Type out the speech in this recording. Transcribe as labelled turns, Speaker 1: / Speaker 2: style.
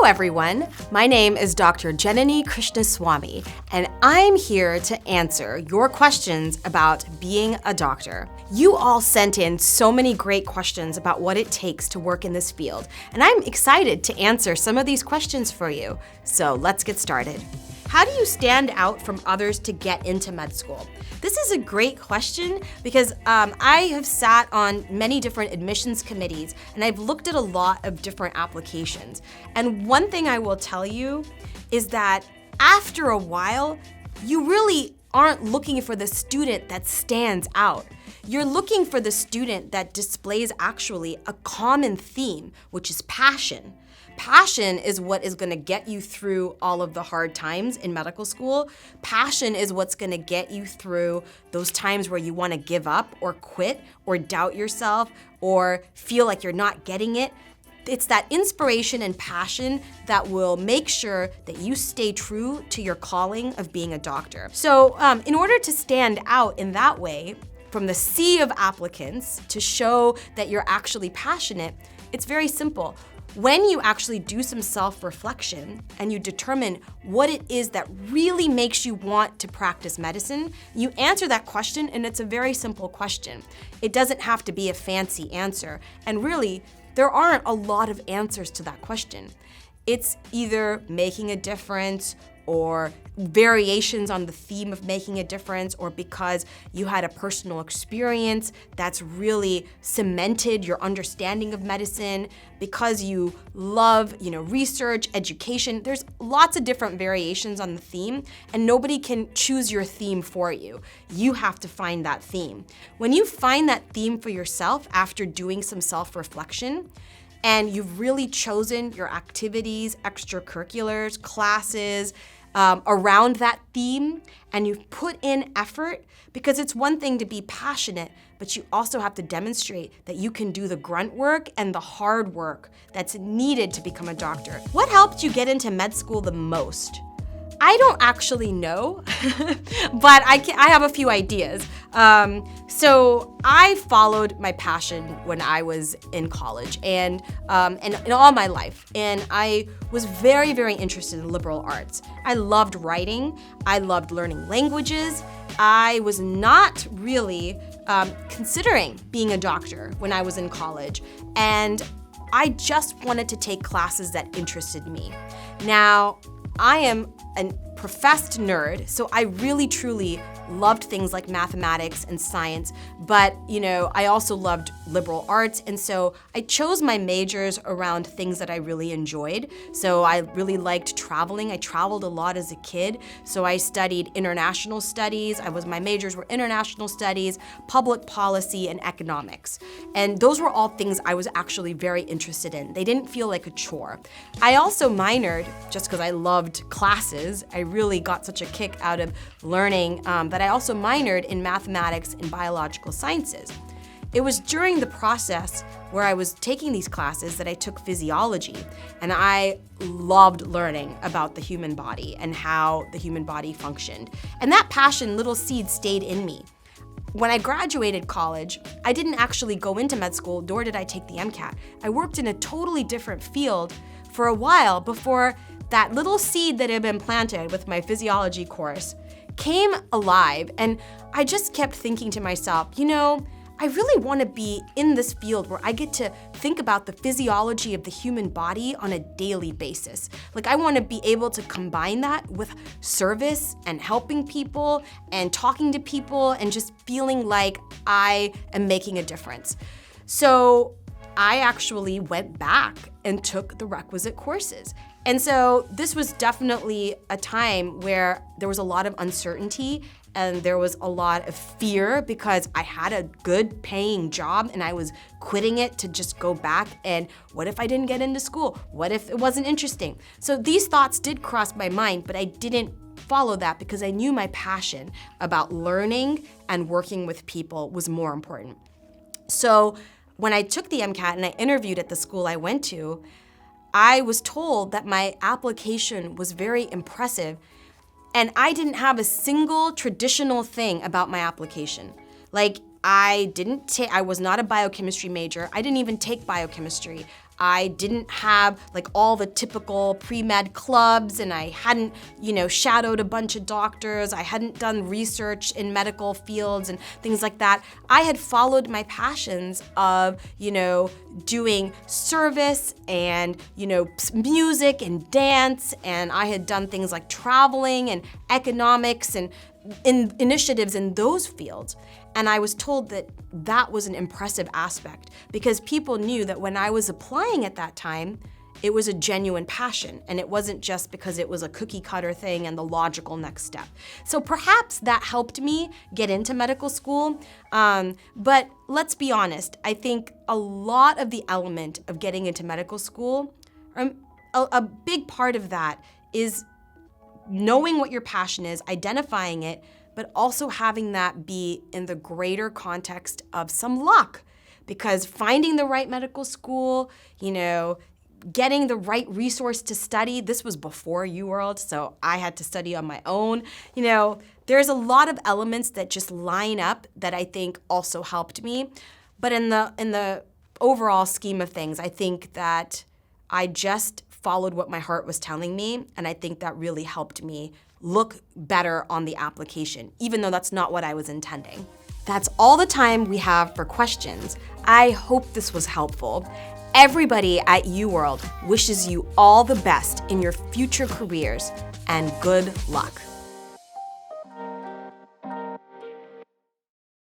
Speaker 1: everyone. My name is Dr. Janani Krishnaswamy, and I'm here to answer your questions about being a doctor. You all sent in so many great questions about what it takes to work in this field, and I'm excited to answer some of these questions for you. So let's get started. How do you stand out from others to get into med school? This is a great question because I have sat on many different admissions committees and I've looked at a lot of different applications. And one thing I will tell you is that after a while, you really aren't looking for the student that stands out. You're looking for the student that displays actually a common theme, which is passion. Passion is what is going to get you through all of the hard times in medical school. Passion is what's going to get you through those times where you want to give up or quit or doubt yourself or feel like you're not getting it. It's that inspiration and passion that will make sure that you stay true to your calling of being a doctor. So in order to stand out in that way, from the sea of applicants to show that you're actually passionate, it's very simple. When you actually do some self-reflection and you determine what it is that really makes you want to practice medicine, you answer that question, and it's a very simple question. It doesn't have to be a fancy answer, and really, there aren't a lot of answers to that question. It's either making a difference or variations on the theme of making a difference, or because you had a personal experience that's really cemented your understanding of medicine, because you love, research, education. There's lots of different variations on the theme, and nobody can choose your theme for you. You have to find that theme. When you find that theme for yourself after doing some self-reflection, and you've really chosen your activities, extracurriculars, classes, around that theme, and you've put in effort, because it's one thing to be passionate, but you also have to demonstrate that you can do the grunt work and the hard work that's needed to become a doctor. What helped you get into med school the most? I don't actually know, but I have a few ideas. So I followed my passion when I was in college and in all my life. And I was very, very interested in liberal arts. I loved writing. I loved learning languages. I was not really considering being a doctor when I was in college. And I just wanted to take classes that interested me. Now, I am a professed nerd, so I really truly loved things like mathematics and science, but I also loved liberal arts, and so I chose my majors around things that I really enjoyed. So I really liked traveling. I traveled a lot as a kid, so I studied international studies. My majors were international studies, public policy, and economics. And those were all things I was actually very interested in. They didn't feel like a chore. I also minored, just because I loved classes. I really got such a kick out of learning, but I also minored in mathematics and biological sciences. It was during the process where I was taking these classes that I took physiology, and I loved learning about the human body and how the human body functioned. And that passion, little seed, stayed in me. When I graduated college, I didn't actually go into med school, nor did I take the MCAT. I worked in a totally different field for a while before that little seed that had been planted with my physiology course came alive, and I just kept thinking to myself, I really want to be in this field where I get to think about the physiology of the human body on a daily basis. Like, I want to be able to combine that with service and helping people and talking to people and just feeling like I am making a difference. So I actually went back and took the requisite courses. And so this was definitely a time where there was a lot of uncertainty and there was a lot of fear because I had a good paying job and I was quitting it to just go back, and what if I didn't get into school? What if it wasn't interesting? So these thoughts did cross my mind, but I didn't follow that because I knew my passion about learning and working with people was more important. So when I took the MCAT and I interviewed at the school I went to, I was told that my application was very impressive, and I didn't have a single traditional thing about my application. Like, I was not a biochemistry major. I didn't even take biochemistry. I didn't have like all the typical pre-med clubs, and I hadn't, shadowed a bunch of doctors. I hadn't done research in medical fields and things like that. I had followed my passions of, doing service and, music and dance, and I had done things like traveling and economics and initiatives in those fields. And I was told that that was an impressive aspect because people knew that when I was applying at that time, it was a genuine passion, and it wasn't just because it was a cookie cutter thing and the logical next step. So perhaps that helped me get into medical school, but let's be honest, I think a lot of the element of getting into medical school, a big part of that is knowing what your passion is, identifying it, but also having that be in the greater context of some luck. Because finding the right medical school, getting the right resource to study, this was before UWorld, so I had to study on my own. There's a lot of elements that just line up that I think also helped me. But in the overall scheme of things, I think that I just followed what my heart was telling me, and I think that really helped me look better on the application, even though that's not what I was intending. That's all the time we have for questions. I hope this was helpful. Everybody at UWorld wishes you all the best in your future careers, and good luck.